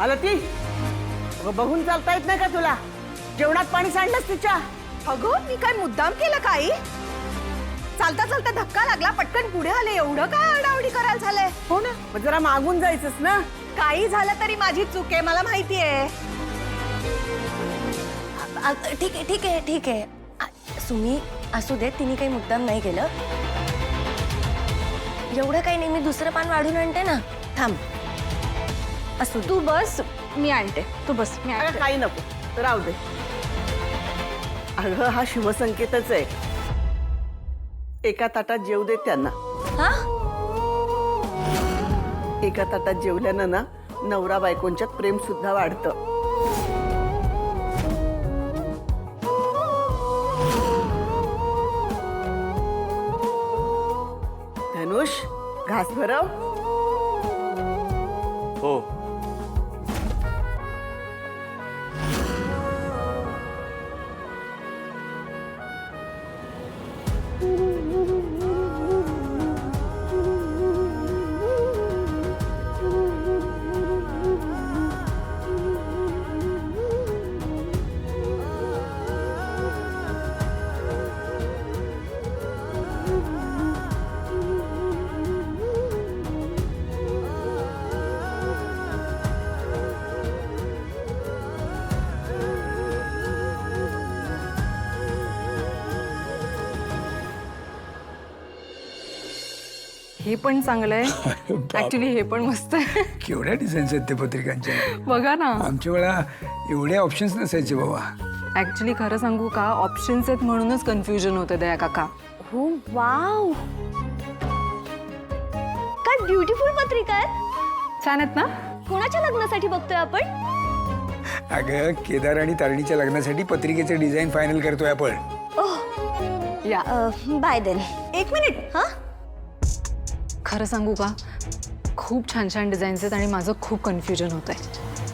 आलं ती अगं, बघून चालता येत नाही का तुला? जेवणात पाणी सांडलंस तिच्या. अगं मी काय मुद्दाम केलं काही? चालता चालता धक्का लागला, पटकन पुढे आले, एवढं काय आरडाओरडी करायला झालंय? हो ना, मग जरा मागून जायचंच ना. काही झालं तरी माझी चूक आहे, मला माहितीये. ठीक आहे ठीक आहे ठीक आहे. सुमी असू दे, तिने काही मुद्दाम नाही केलं. एवढं काही नाही, मी दुसरं पान वाढून आणते ना. थांब, असू तू बस, मी आणते. तू बस, मी अगं, आणते. काही नको, राहू दे. अगं, हा शुभसंकेतच आहे. एका ताटात जेवू दे त्यांना. हा. एका ताटात जेवल्यानं ना नवरा बायकोंच्यात प्रेम सुद्धा वाढतं. धनुष, घास भरव. हो. हे पण चांगलं आहे. ऍक्च्युली हे पण मस्त आहे. केवढ्या डिझाईन्स आहेत ते पत्रिकांच्या. बघा ना. आमच्या वेळा एवढे ऑप्शन्स नसायचे बाबा. ऍक्च्युली खरं सांगू का, ऑप्शन्स आहेत म्हणूनच कन्फ्युजन होते दया काका. हो वाव, काय ब्युटिफुल पत्रिका आहे. छान आहेत ना? कोणाच्या लग्नासाठी बघतोय आपण? अगं, केदार आणि तारणीच्या लग्नासाठी पत्रिकेचे डिझाईन फायनल करतोय आपण. या बाय देन. एक मिनिट. हा, खरं सांगू का, खूप छान छान डिझाईन्स आहेत आणि माझं खूप कन्फ्युजन होत आहे.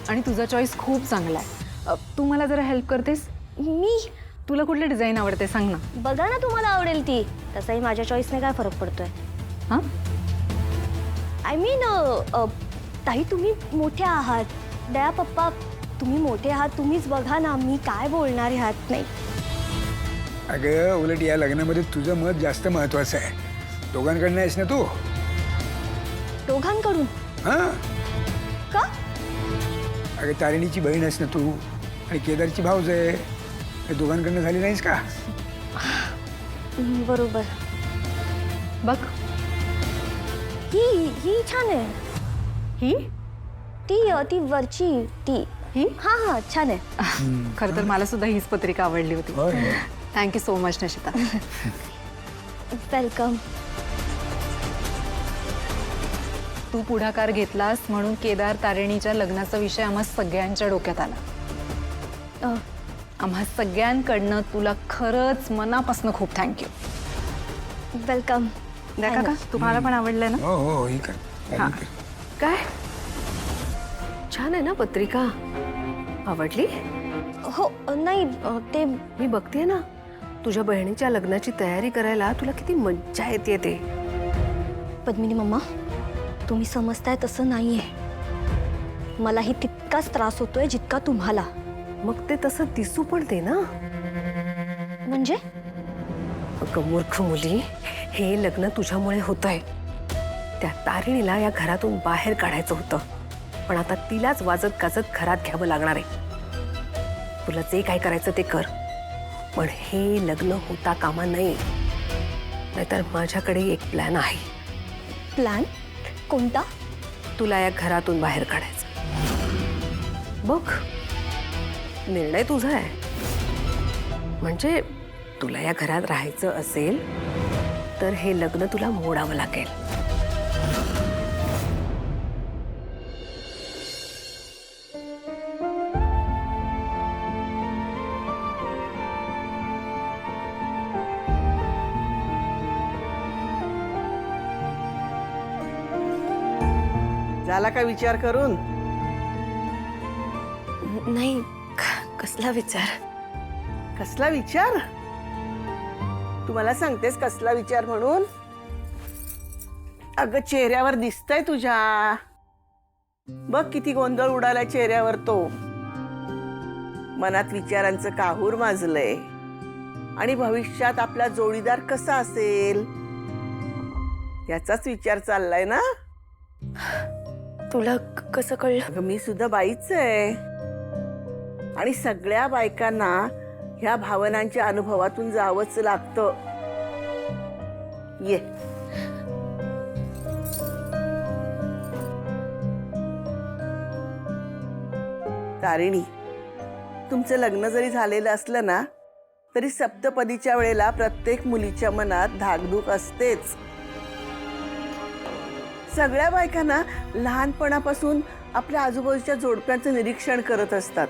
आणि तुझा चॉईस खूप चांगला आहे. तू मला जरा हेल्प करतेस? मी तुला कुठलं डिझाईन आवडते सांग ना. बघा ना, तुम्हाला आवडेल ती. तसाही माझ्या चॉईसने काय फरक पडतोय? हां, आय मीन, ताई तुम्ही मोठे आहात. दया पप्पा तुम्ही मोठे आहात, तुम्हीच बघा ना, मी काय बोलणार ह्यात नाही. अगं, उलट या लग्नामध्ये तुझं मत जास्त महत्वाचं आहे. दोघांकडनं आहेस ना तू. दोघांकडून? हा. का? अगं, तारिणीची बहीण आहेस ना तू, आणि केदारची भाऊज आहे. हे दोघांकडनं झाली नाहीस का? बरोबर. बघ ही छान आहे. ही ती वरची ती. ही हा हा, छान आहे. खरं तर मला सुद्धा हीच पत्रिका आवडली होती. होय. Thank you so much Nishita. Welcome. तू पुढाकार घेतलास म्हणून केदार तारिणीच्या लग्नाचा विषय आम्हा सगळ्यांच्या डोक्यात आला. आम्हा सगळ्यांकडनं तुला खरंच मनापासून खूप थँक्यू. वेलकम. द्या काका, तुम्हाला पण आवडलंय ना? हो हो, ही कर. हा. काय छान आहे ना पत्रिका? आवडली? हो नाही, ते मी बघतेय ना, तुझ्या बहिणीच्या लग्नाची तयारी करायला तुला किती मज्जा येते ते. पद्मिनी मम्मा, तुम्ही समजताय तसं नाहीये. मलाही तितकाच त्रास होतोय जितका तुम्हाला. मग ते तसं दिसू पण दे ना. म्हणजे अगं मूर्ख मुली, हे लग्न तुझ्यामुळे होतंय. त्या तारिणीला या घरातून बाहेर काढायचं होतं, पण आता तिलाच वाजत गाजत घरात घ्यावं लागणार आहे. तुला जे काय करायचं ते कर, पण हे लग्न होता कामा नये. नाहीतर माझ्याकडे एक प्लॅन आहे. प्लॅन? कोणता? तुला या घरातून बाहेर काढायचं. बघ, निर्णय तुझा आहे. म्हणजे तुला या घरात राहायचं असेल तर हे लग्न तुला मोडावं लागेल. झाला का विचार करून? नाही, कसला विचार? कसला विचार? तुम्हाला सांगतेस कसला विचार म्हणून? अगं, चेहऱ्यावर दिसतंय तुझ्या. बघ किती गोंधळ उडाला चेहऱ्यावर तो. मनात विचारांचं काहूर माजलंय. आणि भविष्यात आपला जोडीदार कसा असेल याचाच विचार चाललाय ना. तुला कसं कळलं? अगं मी सुद्धा बाईच आहे आणि सगळ्या बायकांना ह्या भावनांच्या अनुभवातून जावंच लागतं. ये तारिणी, तुमचं लग्न जरी झालेलं असलं ना तरी सप्तपदीच्या वेळेला प्रत्येक मुलीच्या मनात धाकधूक असतेच. सगळ्या बायकांना लहानपणापासून आपल्या आजूबाजूच्या जोडप्यांचं निरीक्षण करत असतात.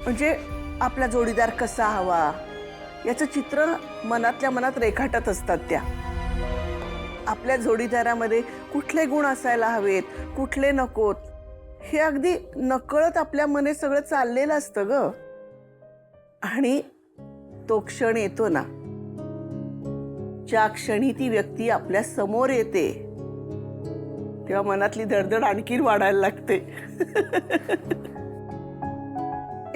म्हणजे आपला जोडीदार कसा हवा याचं चित्र मनातल्या मनात रेखाटत असतात त्या. आपल्या जोडीदारामध्ये कुठले गुण असायला हवेत, कुठले नकोत, हे अगदी नकळत आपल्या मने सगळं चाललेलं असतं ग. आणि तो क्षण येतो ना, ज्या क्षणी ती व्यक्ती आपल्या समोर येते तेव्हा मनातली धडधड आणखीन वाढायला लागते.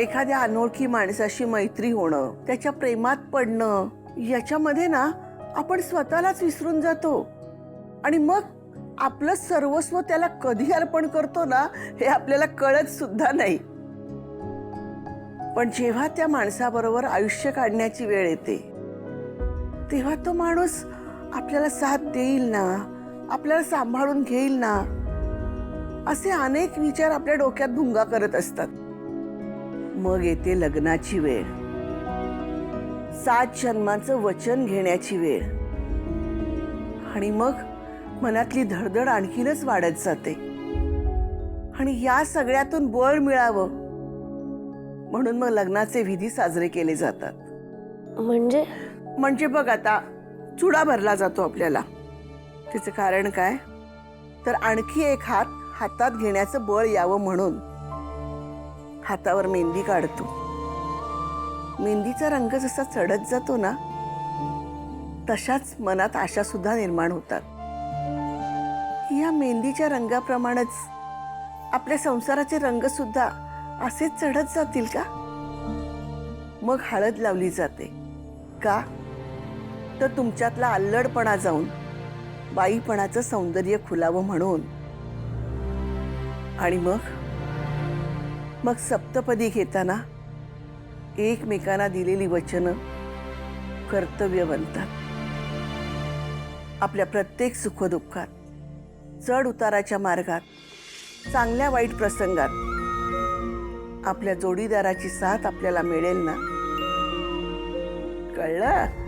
एखाद्या अनोळखी माणसाशी मैत्री होणं, त्याच्या प्रेमात पडणं, याच्यामध्ये ना आपण स्वतःलाच विसरून जातो आणि मग आपलं सर्वस्व त्याला कधी अर्पण करतो ना हे आपल्याला कळत सुद्धा नाही. पण जेव्हा त्या माणसाबरोबर आयुष्य काढण्याची वेळ येते तेव्हा तो माणूस आपल्याला साथ देईल ना, आपल्याला सांभाळून घेईल ना, असे अनेक विचार आपल्या डोक्यात भुंगा करत असतात. मग येते लग्नाची वेळ, 7 जन्मांचं वचन घेण्याची वेळ आणि मग मनातली धडधड आणखीनच वाढत जाते. आणि या सगळ्यातून बळ मिळावं म्हणून मग लग्नाचे विधी साजरे केले जातात. म्हणजे बघ आता चुडा भरला जातो आपल्याला. त्याचं कारण काय तर आणखी एक हात हातात घेण्याचं बळ यावं म्हणून हातावर मेहंदी काढतो. मेहंदीचा रंग जसा चढत जातो ना तशाच मनात आशा सुद्धा निर्माण होतात. या मेहंदीच्या रंगाप्रमाणेच आपल्या संसाराचे रंग सुद्धा असेच चढत जातील का. मग हळद लावली जाते का तर तुमच्यातला अल्लडपणा जाऊन बाईपणाचं सौंदर्य खुलावं म्हणून. आणि मग सप्तपदी घेताना एकमेकांना दिलेली वचनं कर्तव्य बनतात. आपल्या प्रत्येक सुखदुःखात, चढ उताराच्या मार्गात, चांगल्या वाईट प्रसंगात आपल्या जोडीदाराची साथ आपल्याला मिळेल ना. कळलं?